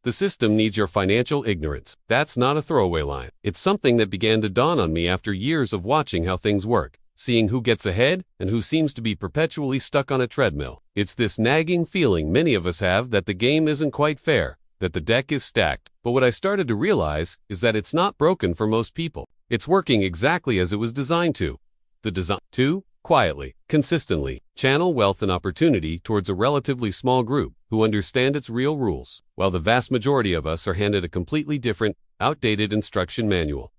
The system needs your financial ignorance. That's not a throwaway line. It's something that began to dawn on me after years of watching how things work, seeing who gets ahead and who seems to be perpetually stuck on a treadmill. It's this nagging feeling many of us have that the game isn't quite fair, that the deck is stacked. But what I started to realize is that it's not broken for most people. It's working exactly as it was designed to. The design to, quietly, consistently, channel wealth and opportunity towards a relatively small group who understand its real rules, while the vast majority of us are handed a completely different, outdated instruction manual.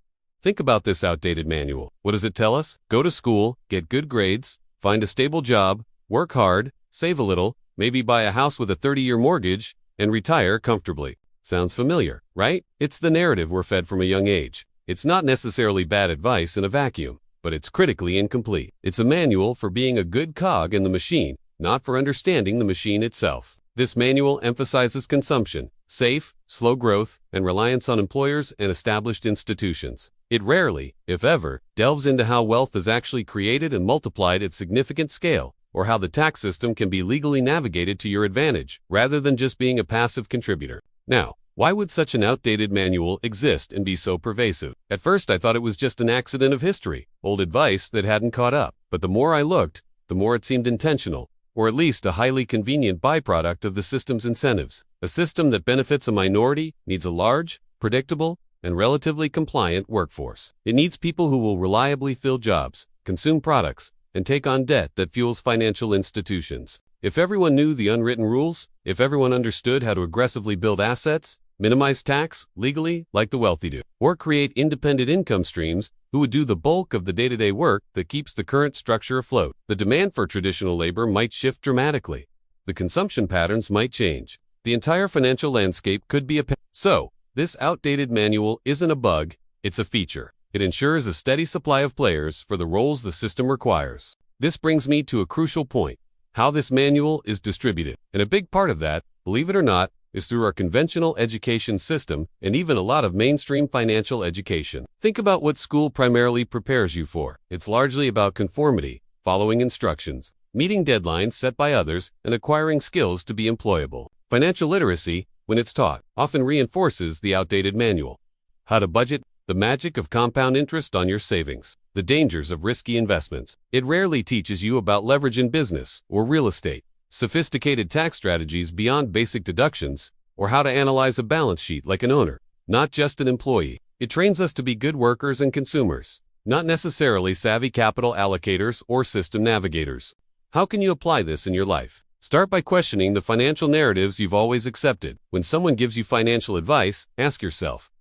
Think about this outdated manual. What does it tell us? Go to school, get good grades, find a stable job, work hard, save a little, maybe buy a house with a 30-year mortgage, and retire comfortably. Sounds familiar, right? It's the narrative we're fed from a young age. It's not necessarily bad advice in a vacuum, but it's critically incomplete. It's a manual for being a good cog in the machine, not for understanding the machine itself. This manual emphasizes consumption, safe, slow growth, and reliance on employers and established institutions. It rarely, if ever, delves into how wealth is actually created and multiplied at significant scale, or how the tax system can be legally navigated to your advantage, rather than just being a passive contributor. Now, why would such an outdated manual exist and be so pervasive? At first I thought it was just an accident of history, old advice that hadn't caught up. But the more I looked, the more it seemed intentional, or at least a highly convenient byproduct of the system's incentives. A system that benefits a minority needs a large, predictable, and relatively compliant workforce. It needs people who will reliably fill jobs, consume products, and take on debt that fuels financial institutions. If everyone knew the unwritten rules, if everyone understood how to aggressively build assets, minimize tax legally like the wealthy do, or create independent income streams who would do the bulk of the day-to-day work that keeps the current structure afloat, the demand for traditional labor might shift dramatically. The consumption patterns might change. The entire financial landscape could be So, this outdated manual isn't a bug, it's a feature. It ensures a steady supply of players for the roles the system requires. This brings me to a crucial point: how this manual is distributed. And a big part of that, believe it or not, is through our conventional education system and even a lot of mainstream financial education. Think about what school primarily prepares you for. It's largely about conformity, following instructions, meeting deadlines set by others, and acquiring skills to be employable. Financial literacy, when it's taught, often reinforces the outdated manual. How to budget, the magic of compound interest on your savings, the dangers of risky investments. It rarely teaches you about leverage in business or real estate, sophisticated tax strategies beyond basic deductions, or how to analyze a balance sheet like an owner, not just an employee. It trains us to be good workers and consumers, not necessarily savvy capital allocators or system navigators. How can you apply this in your life? Start by questioning the financial narratives you've always accepted. When someone gives you financial advice, ask yourself,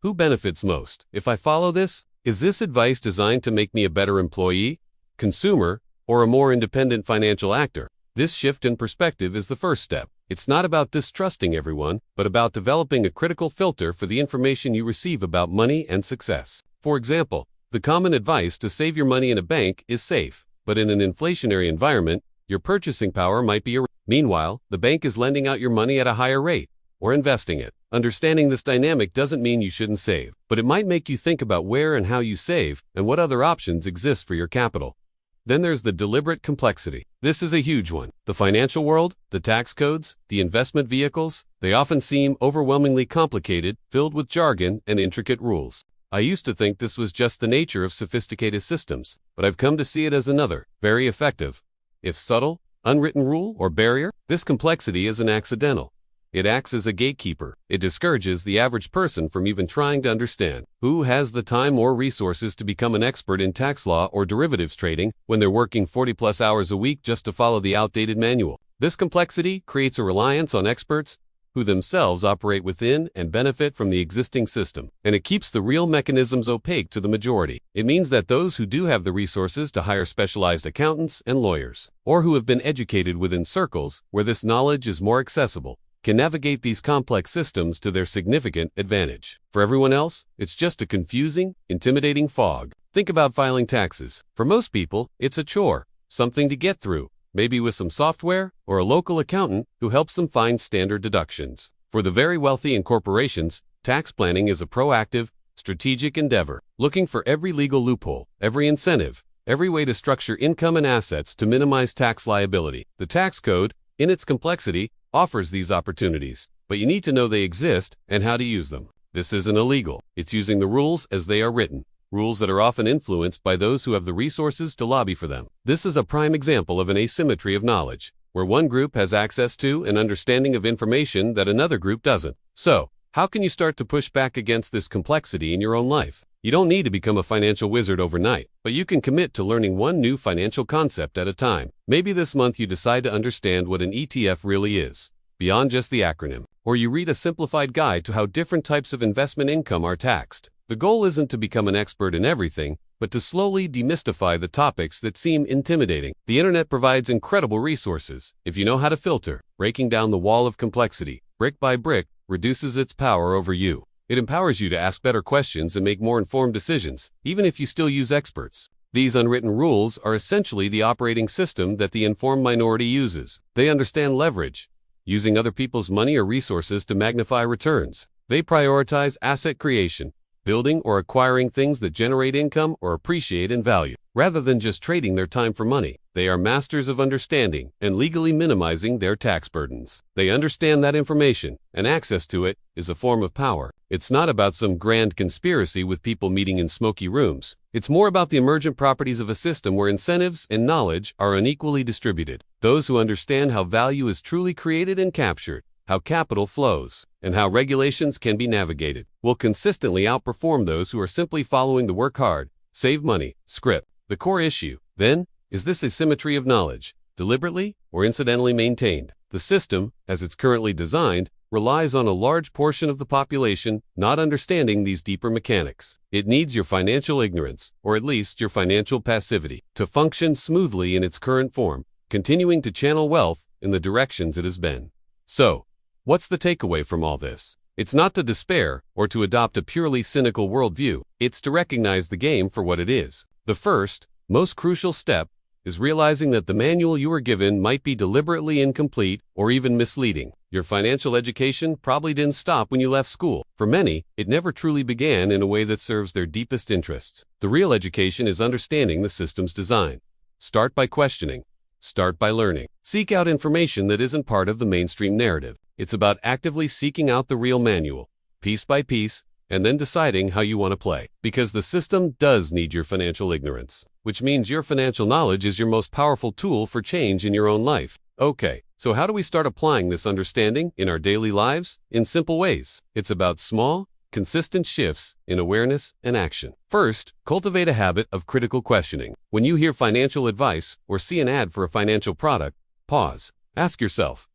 who benefits most? If I follow this, is this advice designed to make me a better employee, consumer, or a more independent financial actor? This shift in perspective is the first step. It's not about distrusting everyone, but about developing a critical filter for the information you receive about money and success. For example, the common advice to save your money in a bank is safe, but in an inflationary environment, your purchasing power might be Meanwhile, the bank is lending out your money at a higher rate, or investing it. Understanding this dynamic doesn't mean you shouldn't save, but it might make you think about where and how you save and what other options exist for your capital. Then there's the deliberate complexity. This is a huge one. The financial world, the tax codes, the investment vehicles, they often seem overwhelmingly complicated, filled with jargon and intricate rules. I used to think this was just the nature of sophisticated systems, but I've come to see it as another, very effective, if subtle, unwritten rule or barrier. This complexity isn't accidental. It acts as a gatekeeper. It discourages the average person from even trying to understand. Who has the time or resources to become an expert in tax law or derivatives trading when they're working 40+ hours a week just to follow the outdated manual? This complexity creates a reliance on experts who themselves operate within and benefit from the existing system, and it keeps the real mechanisms opaque to the majority. It means that those who do have the resources to hire specialized accountants and lawyers, or who have been educated within circles where this knowledge is more accessible, can navigate these complex systems to their significant advantage. For everyone else, it's just a confusing, intimidating fog. Think about filing taxes. For most people, it's a chore, something to get through, maybe with some software or a local accountant who helps them find standard deductions. For the very wealthy and corporations, tax planning is a proactive, strategic endeavor, looking for every legal loophole, every incentive, every way to structure income and assets to minimize tax liability. The tax code, in its complexity, offers these opportunities, but you need to know they exist and how to use them. This isn't illegal. It's using the rules as they are written, rules that are often influenced by those who have the resources to lobby for them. This is a prime example of an asymmetry of knowledge, where one group has access to and understanding of information that another group doesn't. So, how can you start to push back against this complexity in your own life? You don't need to become a financial wizard overnight, but you can commit to learning one new financial concept at a time. Maybe this month you decide to understand what an ETF really is, beyond just the acronym, or you read a simplified guide to how different types of investment income are taxed. The goal isn't to become an expert in everything, but to slowly demystify the topics that seem intimidating. The internet provides incredible resources. If you know how to filter, breaking down the wall of complexity, brick by brick, reduces its power over you. It empowers you to ask better questions and make more informed decisions, even if you still use experts. These unwritten rules are essentially the operating system that the informed minority uses. They understand leverage, using other people's money or resources to magnify returns. They prioritize asset creation, building or acquiring things that generate income or appreciate in value, rather than just trading their time for money. They are masters of understanding and legally minimizing their tax burdens. They understand that information, and access to it, is a form of power. It's not about some grand conspiracy with people meeting in smoky rooms. It's more about the emergent properties of a system where incentives and knowledge are unequally distributed. Those who understand how value is truly created and captured, how capital flows, and how regulations can be navigated, will consistently outperform those who are simply following the work hard, save money script. The core issue, then, is this asymmetry of knowledge, deliberately or incidentally maintained. The system, as it's currently designed, relies on a large portion of the population not understanding these deeper mechanics. It needs your financial ignorance, or at least your financial passivity, to function smoothly in its current form, continuing to channel wealth in the directions it has been. So, what's the takeaway from all this? It's not to despair or to adopt a purely cynical worldview. It's to recognize the game for what it is. The first, most crucial step is realizing that the manual you were given might be deliberately incomplete or even misleading. Your financial education probably didn't stop when you left school. For many, it never truly began in a way that serves their deepest interests. The real education is understanding the system's design. Start by questioning. Start by learning. Seek out information that isn't part of the mainstream narrative. It's about actively seeking out the real manual, piece by piece, and then deciding how you want to play. Because the system does need your financial ignorance, which means your financial knowledge is your most powerful tool for change in your own life. Okay, so how do we start applying this understanding in our daily lives? In simple ways. It's about small, consistent shifts in awareness and action. First, cultivate a habit of critical questioning. When you hear financial advice or see an ad for a financial product, pause. Ask yourself,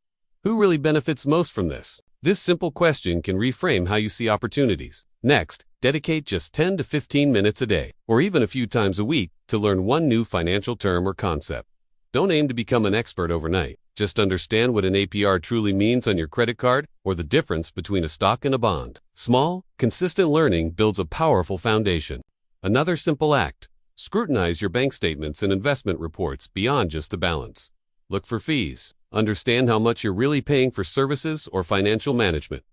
who really benefits most from this? This simple question can reframe how you see opportunities. Next, dedicate just 10 to 15 minutes a day, or even a few times a week, to learn one new financial term or concept. Don't aim to become an expert overnight. Just understand what an APR truly means on your credit card, or the difference between a stock and a bond. Small, consistent learning builds a powerful foundation. Another simple act: scrutinize your bank statements and investment reports beyond just the balance. Look for fees. Understand how much you're really paying for services or financial management.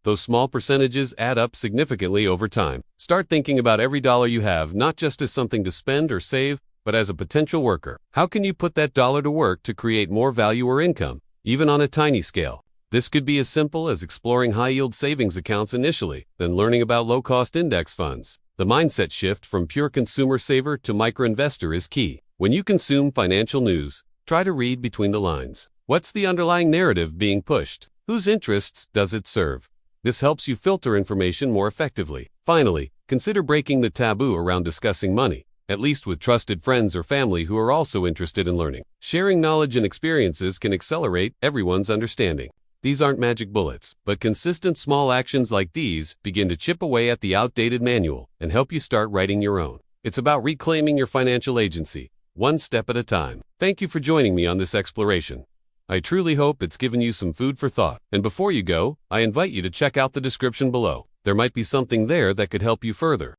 Those small percentages add up significantly over time. Start thinking about every dollar you have not just as something to spend or save, but as a potential worker. How can you put that dollar to work to create more value or income, even on a tiny scale? This could be as simple as exploring high-yield savings accounts initially, then learning about low-cost index funds. The mindset shift from pure consumer saver to micro-investor is key. When you consume financial news, try to read between the lines. What's the underlying narrative being pushed? Whose interests does it serve? This helps you filter information more effectively. Finally, consider breaking the taboo around discussing money, at least with trusted friends or family who are also interested in learning. Sharing knowledge and experiences can accelerate everyone's understanding. These aren't magic bullets, but consistent small actions like these begin to chip away at the outdated manual and help you start writing your own. It's about reclaiming your financial agency, one step at a time. Thank you for joining me on this exploration. I truly hope it's given you some food for thought. And before you go, I invite you to check out the description below. There might be something there that could help you further.